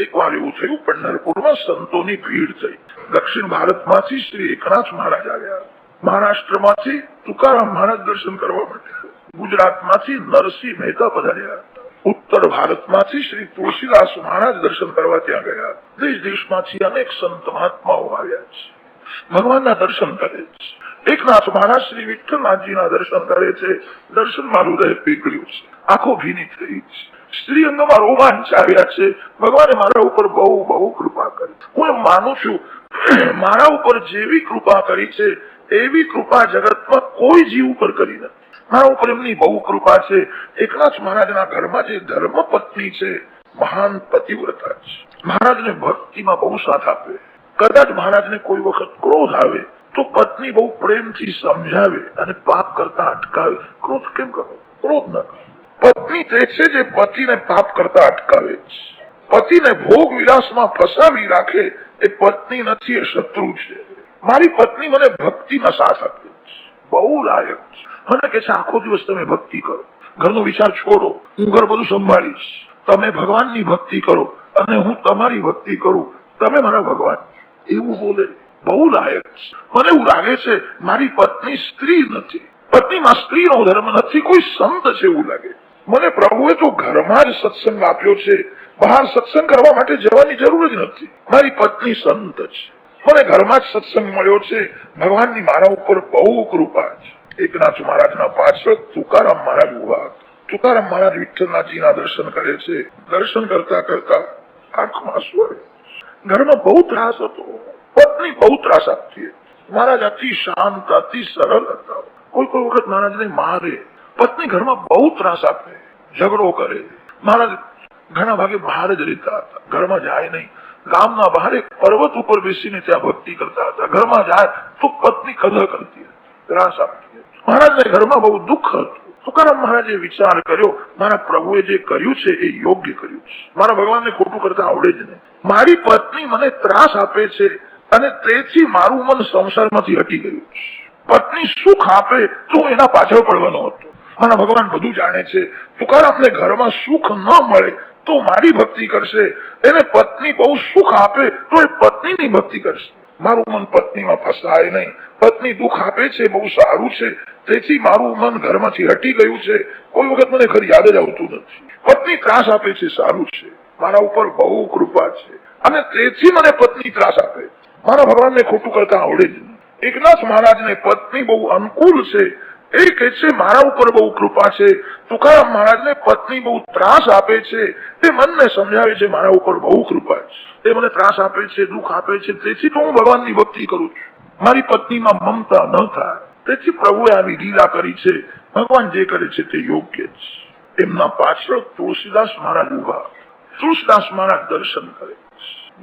એકવાર એવું થયું, પંઢરપુરમાં સંતોની ભીડ થઈ. દક્ષિણ ભારતમાંથી શ્રી એકનાથ મહારાજ આવ્યા, મહારાષ્ટ્રમાંથી તુકારામ મહારાજ દર્શન કરવા માટે, ગુજરાતમાંથી નરસિંહ મહેતા પધાર્યા, ઉત્તર ભારતમાંથી શ્રી તુલસીદાસ મહારાજ દર્શન કરવા ત્યાં ગયા. દેશ દેશમાંથી અનેક સંત મહાત્માઓ આવ્યા છે, ભગવાનના દર્શન કરે છે. એકનાથ મહારાજ શ્રી વિઠ્ઠલનાથજીના દર્શન કરે છે. દર્શનમાં હૃદય પીગળ્યું છે, આંખો ભીની થઈ છે, સ્ત્રી અંગમાં રોમાંચ આવ્યા છે. ભગવાને મારા ઉપર બહુ બહુ કૃપા કરી. હું એમ માનું છું, મારા ઉપર જેવી કૃપા કરી છે એવી કૃપા જગતમાં કોઈ જીવ ઉપર કરી નથી. મારા ઉપર એમની બહુ કૃપા છે. એકનાથ મહારાજના ઘરમાં જે ધર્મ પત્ની છે, મહાન પતિવ્રતા છે. મહારાજને ભક્તિમાં બહુ સાથ આપે. કદાચ મહારાજને કોઈ વખત ક્રોધ આવે તો પત્ની બહુ પ્રેમથી સમજાવે અને પાપ કરતા અટકાવે. ક્રોધ કેમ કરો? ક્રોધ ન કરો. પત્ની તે છે જે પતિને પાપ કરતા અટકાવે છે. પતિને ભોગ વિલાસમાં ફસાવી રાખે એ પત્ની નથી, એ શત્રુ છે. મારી પત્ની મને ભક્તિમાં સાથ આપે છે, બહુ લાયક છે. મને કે છે આખો દિવસ તમે ભક્તિ કરો, ઘરનો વિચાર છોડો, હું ઘર બધું સંભાળીશ. તમે ભગવાનની ભક્તિ કરો અને હું તમારી ભક્તિ કરું, તમે મારા ભગવાન. એવું બોલે, બહુ લાયક છે. મને એવું લાગે છે મારી પત્ની સ્ત્રી નથી, પત્નીમાં સ્ત્રીનો ધર્મ નથી, કોઈ સંત છે એવું લાગે. મને પ્રભુએ તો ઘરમાં જ સત્સંગ આપ્યો છે, બહાર સત્સંગ કરવા માટે જવાની જરૂર જ નથી. મારી પત્ની સંત છે, મને ઘરમાં જ સત્સંગ મળ્યો છે. ભગવાનની મારા ઉપર બહુ કૃપા છે. એકનાથ મહારાજના પાછળ તુકારામ મહારાજ ઉભા. તુકારામ મહારાજ વિઠ્ઠલનાથજીના દર્શન કરે છે. દર્શન કરતા કરતા આંખમાં આંસુ આવે. ઘરમાં બહુ ત્રાસ હતો, પત્ની બહુ ત્રાસ આપતી. મહારાજ અતિ શાંત, અતિ સરળ હતા. કોઈ કોઈ વખત મહારાજને મારે. પત્ની ઘરમાં બહુ ત્રાસ આપે, ઝઘડો કરે. મહારાજ ઘણા ભાગે બહાર જ રહેતા હતા, ઘરમાં જાય નહીં. ગામના બહાર એક પર્વત ઉપર બેસીને ત્યાં ભક્તિ કરતા હતા. ઘરમાં જાય તો પત્ની કદર કરતી, ત્રાસ આપતી. મહારાજને ઘરમાં બહુ દુઃખ હતું. તુકારામ મહારાજે વિચાર કર્યો, મારા પ્રભુએ જે કર્યું છે એ યોગ્ય કર્યું છે. મારા ભગવાનને ખોટું કરતા આવડે જ નહીં. મારી પત્ની મને ત્રાસ આપે છે અને તેથી મારું મન સંસારમાંથી હટી ગયું છે. પત્ની સુખ આપે તો એના પાછળ પડવાનો હતો. મારા ભગવાન બધું જાણે છે. તુકારામને ઘરમાં સુખ ન મળે તો મારી ભક્તિ કરશે, એને પત્ની બહુ સુખ આપે તો એ પત્નીની ભક્તિ કરશે. મારું મન પત્નીમાં ફસાય નહીં. પત્ની દુઃખ આપે છે, બહુ સારું છે, તેથી મારું મન ઘરમાંથી હટી ગયું છે. કોઈ વખત મને ખરી યાદ જ આવતું નથી. પત્ની ત્રાસ આપે છે, સારું છે, મારા ઉપર બહુ કૃપા છે અને તેથી મને પત્ની ત્રાસ આપે. મારા ભગવાનને ખોટું કરતા આવડે જ નહીં. એકનાથ મહારાજને પત્ની બહુ અનુકૂળ છે, એ કે છે મારા ઉપર બહુ કૃપા છે. તુકારામ મહારાજને પત્ની બહુ ત્રાસ આપે છે, તે મનને સમજાવે છે મારા ઉપર બહુ કૃપા છે. એ મને ત્રાસ આપે છે, દુઃખ આપે છે, તેથી તો હું ભગવાનની ભક્તિ કરું છું. મારી પત્નીમાં મમતા ન થાય, તેથી પ્રભુએ આવી લીલા કરી છે. ભગવાન જે કરે છે તે યોગ્ય છે. એમના પાછળ તુલસીદાસ મહારાજ ઉભા. તુલસીદાસ મહારાજ દર્શન કરે.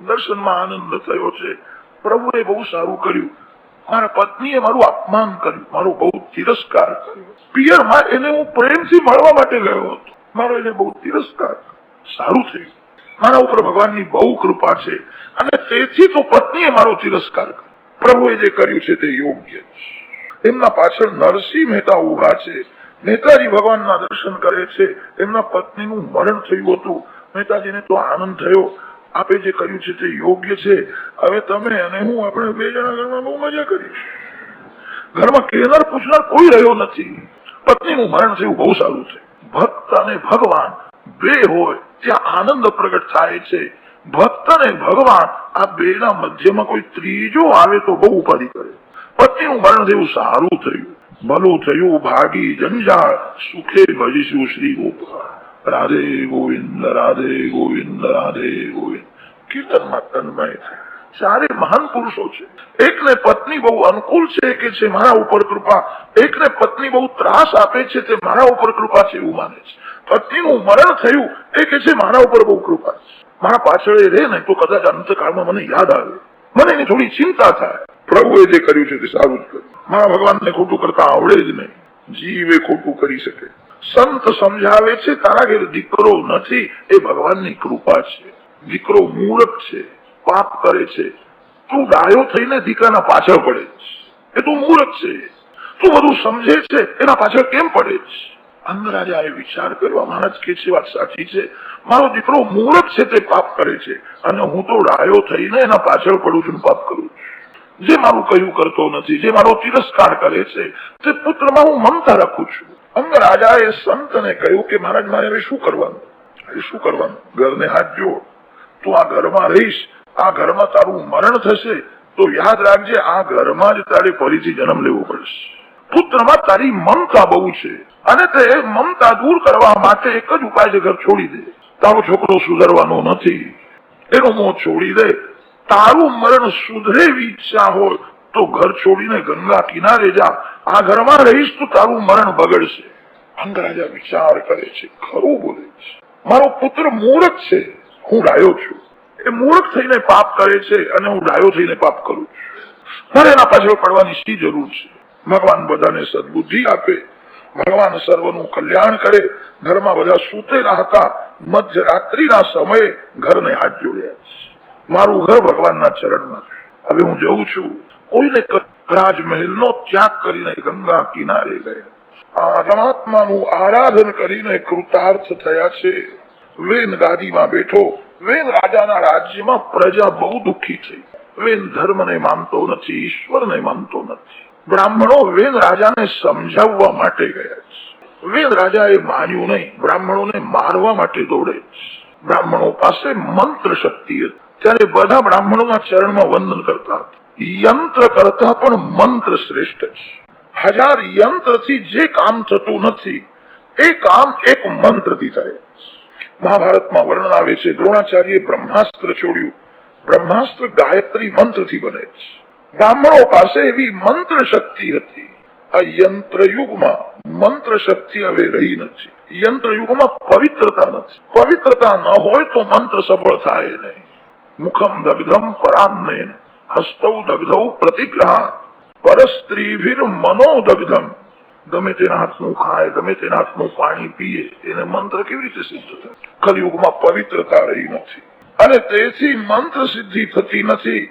દર્શનમાં આનંદ થયો છે. પ્રભુએ બહુ સારું કર્યું. મારા પત્નીએ મારું અપમાન કર્યું, મારો બહુ તિરસ્કાર કર્યો. પિયરમાં એને હું પ્રેમથી મળવા માટે ગયો હતો, મારો એને બહુ તિરસ્કાર. સારું થયું, મારા ઉપર ભગવાનની બહુ કૃપા છે અને તેથી તો પત્નીએ મારો તિરસ્કાર કર્યો. પ્રભુએ જે કર્યું છે તે યોગ્ય છે. એમના પાછળ નરસિંહ મહેતા ઉભા છે. મહેતાજી ભગવાનના દર્શન કરે છે. એમના પત્નીનું મરણ થયું હતું. મહેતાજીને તો આનંદ થયો, આપે જે કર્યું છે તે યોગ્ય છે. હવે તમે અને હું આપણે બે જણા ઘરમાં બહુ મજા કરીશું. ઘરમાં કેનાર પૂછનાર કોઈ રહ્યો નથી. પત્નીનું મરણ થયું, બહુ સારું છે. ભક્ત અને ભગવાન બે હોય ત્યાં આનંદ પ્રગટ થાય છે. ભક્ત અને ભગવાન આ બેના મધ્યમાં કોઈ ત્રીજો આવે તો બહુ ઉપાધિ કરે. પત્નીનું મરણ થયું, સારું થયું, ભલું થયું. ભાગી જંજાળ, સુખે ભજીશું શ્રી ગોપાલ. રાધે ગોવિંદ, રાધે ગોવિંદ, રાધે ગોવિંદ. કીર્તનમાં તન્મય છે. ચારે મહાન પુરુષો છે. એકને પત્ની બહુ અનુકૂળ છે કે છે મારા ઉપર કૃપા, એકને પત્ની બહુ ત્રાસ આપે છે તે મારા ઉપર કૃપા છે એવું માને છે. પત્નીનું મરણ થયું એ કે છે મારા ઉપર બહુ કૃપા છે. મારા પાછળ એ રહે ને તો કદાચ અંતકાળમાં મને યાદ આવે, મને એની થોડી ચિંતા થાય. પ્રભુએ જે કર્યું છે તે સારું જ કર્યું. મારા ભગવાનને ખોટું કરતા આવડે જ નહીં. જીવે ખોટું કરી શકે. સંત સમજાવે છે તારા ઘેર દીકરો નથી એ ભગવાનની કૃપા છે. દીકરો મૂર્ખ છે, પાપ કરે છે, તું ડાયો થઈને દીકરાના પાછળ પડે છે. એ તું મૂર્ખ છે, તું બધું સમજે છે એના પાછળ કેમ પડે છે? અંગરાજાએ વિચાર કર્યો, મહારાજ કે છે વાત સાચી છે, મારો દીકરો મૂર્ખ છે તે પાપ કરે છે અને હું તો ડાયો થઈને એના પાછળ પડું છું, પાપ કરું છું. જે મારું કહ્યું કરતો નથી, જે મારો તિરસ્કાર કરે છે, તે પુત્રમાં હું મમતા રાખું છું. અંગરાજાએ સંતને કહ્યું કે મહારાજ મારે હવે શું કરવાનું? શું કરવાનું? ઘરને હાથ જોડ, તું આ ઘરમાં રહીશ, આ ઘરમાં તારું મરણ થશે તો યાદ રાખજે આ ઘરમાં જ તારે ફરીથી જન્મ લેવો પડશે. પુત્રમાં તારી મમતા બહુ છે અને તે મમતા દૂર કરવા માટે એક જ ઉપાય છે, ઘર છોડી દે. તારો છોકરો સુધરવાનો નથી, એનો મોહ છોડી દે. તારું મરણ સુધરે એવી ઈચ્છા હોય તો ઘર છોડીને ગંગા કિનારે જા, આ ઘરમાં રહીશ તો તારું મરણ બગડશે. અંગરાજા વિચાર કરે છે, ખરું બોલે છે, મારો પુત્ર મૂર્ખ છે, હું ડાયો છું. એ મૂર્ખ થઈને પાપ કરે છે અને હું ડાયો થઈને પાપ કરું છું. મારે એના પાછળ પડવાની શી જરૂર છે? ભગવાન બધાને સદબુદ્ધિ આપે, ભગવાન સર્વનું કલ્યાણ કરે. ઘરમાં બધા સૂતેલા હતા, મધ્યરાત્રિના સમયે ઘરને હાથ જોડ્યા. મારું ઘર ભગવાનના ચરણમાં છે, હવે હું જઉં છું. કોઈને રાજમહેલનો ત્યાગ કરીને ગંગા કિનારે ગયા. આ પરમાત્માનું આરાધન કરીને કૃતાર્થ થયા છે. વેન ગાદીમાં બેઠો. વેન રાજાના રાજ્યમાં પ્રજા બહુ દુઃખી થઈ. વેન ધર્મને માનતો નથી, ઈશ્વરને માનતો નથી. બ્રાહ્મણો વેન રાજાને સમજાવવા માટે ગયા છે. વેન રાજાએ માન્યું નહીં, બ્રાહ્મણોને મારવા માટે દોડે છે. બ્રાહ્મણો પાસે મંત્ર શક્તિ હતી, ત્યારે બધા બ્રાહ્મણોના ચરણમાં વંદન કરતા હતા. યંત્ર કરતા પણ મંત્ર શ્રેષ્ઠ છે. 1000 યંત્રથી જે કામ થતું નથી એ કામ એક મંત્રથી થાય. મહાભારતમાં વર્ણન આવે છે, દ્રોણાચાર્યએ બ્રહ્માસ્ત્ર છોડ્યું. બ્રહ્માસ્ત્ર ગાયત્રી મંત્રથી બને છે. બ્રાહ્મણો પાસે એવી મંત્ર શક્તિ હતી. આ યંત્ર યુગમાં મંત્ર શક્તિ હવે રહી નથી. યંત્ર યુગમાં પવિત્રતા નથી. પવિત્રતા ન હોય તો મંત્ર સફળ થાય નહીં. મુખમ દગ્ધમ પરાન્નેન હસ્તૌ દગ્ધૌ પ્રતિગ્રહ પરસ્ત્રીભિર મનોદગ્ધમ. ગમે તેના હાથનું ખાય, ગમે તેના હાથનું પાણી પીએ, એને મંત્ર કેવી રીતે સિદ્ધ થાય? કલયુગમાં પવિત્રતા રહી નથી અને તેથી મંત્ર સિદ્ધિ થતી નથી.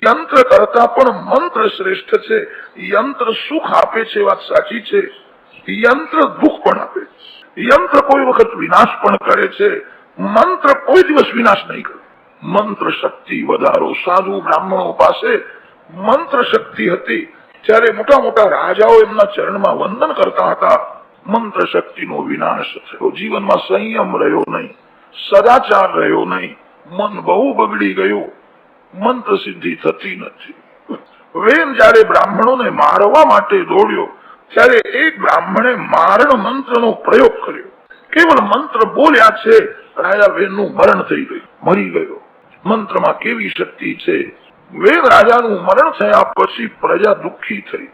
યંત્ર કરતા પણ મંત્ર શ્રેષ્ઠ છે. યંત્ર સુખ આપે છે, વાત સાચી છે. યંત્ર દુઃખ પણ આપે છે. યંત્ર કોઈ વખત વિનાશ પણ કરે છે, મંત્ર કોઈ દિવસ વિનાશ નહીં કરે. મંત્ર શક્તિ વધારો. સાધુ બ્રાહ્મણો પાસે મંત્ર શક્તિ હતી, ત્યારે મોટા મોટા રાજાઓ એમના ચરણમાં વંદન કરતા હતા. મંત્ર શક્તિનો વિનાશ થયો. જીવનમાં સંયમ રહ્યો નહીં, સદાચાર રહ્યો નહીં, મન બહુ બગડી ગયું. મંત્ર સિદ્ધિ થતી નથી. વેન જયારે બ્રાહ્મણોને મારવા માટે દોડ્યો ત્યારે એક બ્રાહ્મણે મારણ મંત્રનો પ્રયોગ કર્યો. કેવળ મંત્ર બોલ્યા છે, રાજા વેનનું મરણ થઈ ગયું, મરી ગયો. મંત્રમાં કેવી શક્તિ છે! વેન રાજાનું મરણ થયા પછી પ્રજા દુઃખી થઈ.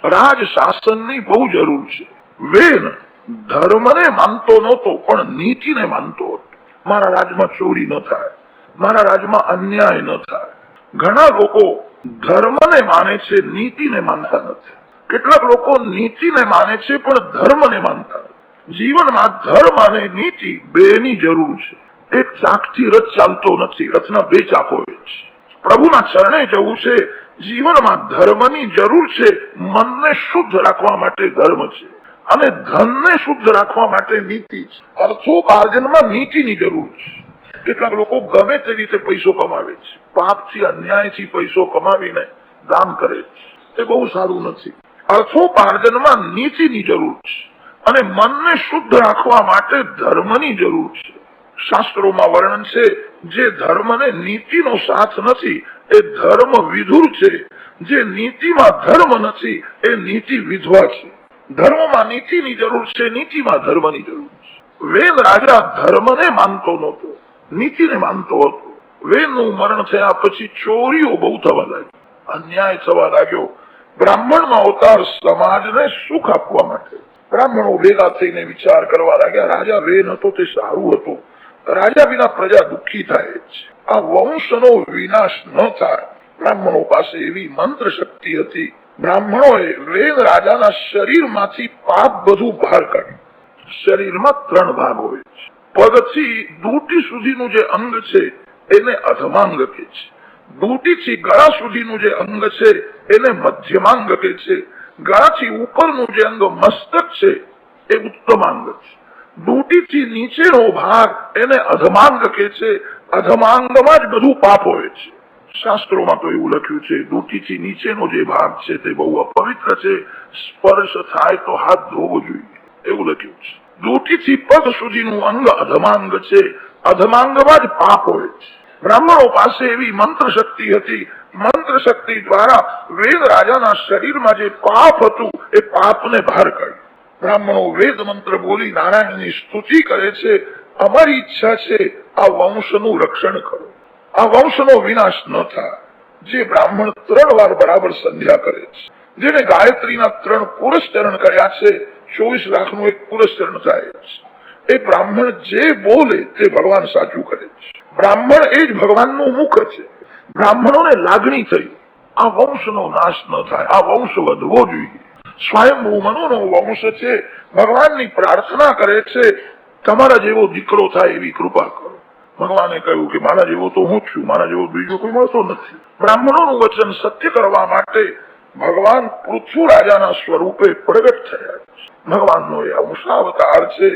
રાજ શાસનની બહુ જરૂર છે. વેન ધર્મને માનતો નહોતો પણ નીતિને માનતો હતો. મારા રાજમાં ચોરી ન થાય, મારા રાજમાં અન્યાય ન થાય. ઘણા લોકો ધર્મને માને છે, નીતિને માનતા નથી. કેટલાક લોકો નીતિને માને છે પણ ધર્મને માનતા નથી. જીવનમાં ધર્મ અને નીતિ બેની જરૂર છે. એક ચાકથી રથ ચાલતો નથી, રથના બે ચાક હોય છે. પ્રભુના ચરણે જવું છે. જીવનમાં ધર્મની જરૂર છે. મનને શુદ્ધ રાખવા માટે ધર્મ છે અને ધનને શુદ્ધ રાખવા માટે નીતિ છે. અર્થોપાર્જનમાં નીતિની જરૂર છે. કેટલાક લોકો ગમે તે રીતે પૈસો કમાવે છે, પાપથી અન્યાયથી પૈસો કમાવીને દાન કરે છે. તે બહુ સારું નથી. અર્થોપાર્જનમાં નીતિની જરૂર છે અને મનને શુદ્ધ રાખવા માટે ધર્મની જરૂર છે. શાસ્ત્રોમાં વર્ણન છે, જે ધર્મને નીતિનો સાથ નથી એ ધર્મ વિધુર છે. જે નીતિમાં ધર્મ નથી એ નીતિ વિધવા છે. ધર્મમાં નીતિની જરૂર છે, નીતિમાં ધર્મની જરૂર છે. વેન રાજા ધર્મને માનતો નહોતો, નીતિને માનતો હતો. વેનનું મરણ થયા પછી ચોરીઓ બહુ થવા લાગી, અન્યાય થવા લાગ્યો. બ્રાહ્મણનો અવતાર સમાજને સુખ આપવા માટે. બ્રાહ્મણો ભેગા થઈને વિચાર કરવા લાગ્યા, રાજા વેન હતો તે સારું હતું. રાજા વિના પ્રજા દુઃખી થાય છે. આ વંશનો વિનાશ ન થાય. બ્રાહ્મણો પાસે એવી મંત્ર શક્તિ હતી. બ્રાહ્મણોએ વેન રાજાના શરીરમાંથી પાપ બધું બહાર કાઢ્યું. શરીરમાં 3 ભાગ હોય છે. પગથી દૂટી સુધીનું જે અંગ છે એને અધમાંગ કહે છે. દૂટીથી ગળા સુધીનું જે અંગ છે એને મધ્યમાંગ કહે છે. ગળાથી ઉપરનું જે અંગ મસ્તક છે એ ઉત્તમાંગ છે. દુટીથી નીચેનો ભાગ એને અધમાંગ કે છે. અધમાંગમાં જ બધું પાપ હોય છે. શાસ્ત્રોમાં તો એવું લખ્યું છે દુટીથી નીચેનો જે ભાગ છે તે બહુ અપવિત્ર છે, સ્પર્શ થાય તો હાથ ધોવો જોઈએ એવું લખ્યું છે. દુટીથી પગ સુધીનું અંગ અધમાંગ છે. અધમાંગમાં જ પાપ હોય છે. બ્રાહ્મણો પાસે એવી મંત્ર શક્તિ હતી. મંત્ર શક્તિ દ્વારા વેદ રાજાના શરીરમાં જે પાપ હતું એ પાપને બહાર કાઢ્યું. બ્રાહ્મણો વેદ મંત્ર બોલી નારાયણની સ્તુતિ કરે છે. અમારી ઈચ્છા છે આ વંશનું રક્ષણ કરો, આ વંશનો વિનાશ ન થાય. જે બ્રાહ્મણ 3 વાર બરાબર સંધ્યા કરે છે, જેને ગાયત્રીના 3 પુરસ્ચરણ કર્યા છે, 24 લાખનું એક પુરસ્ચરણ થાય છે, એ બ્રાહ્મણ જે બોલે તે ભગવાન સાચું કરે છે. બ્રાહ્મણ એ જ ભગવાનનું મુખ છે. બ્રાહ્મણોને લાગણી થઈ આ વંશનો નાશ ન થાય, આ વંશ વધવો જોઈએ. સ્વયંભૂ મનુનો વંશ છે. ભગવાનની પ્રાર્થના કરે છે તમારા જેવો દીકરો થાય એવી કૃપા કરો. ભગવાને કહ્યું કે મારા જેવો તો હું જ છું, મારા જેવો બીજો કોઈ મળતો નથી. બ્રાહ્મણોનું વચન સત્ય કરવા માટે ભગવાન પૃથ્વી રાજાના સ્વરૂપે પ્રગટ થયા છે. ભગવાનનો એ અંશાવતાર છે.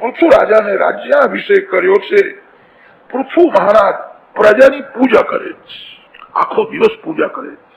પૃથ્વી રાજાને રાજ્યાભિષેક કર્યો છે. પૃથ્વી મહારાજ પ્રજાની પૂજા કરે છે, આખો દિવસ પૂજા કરે છે.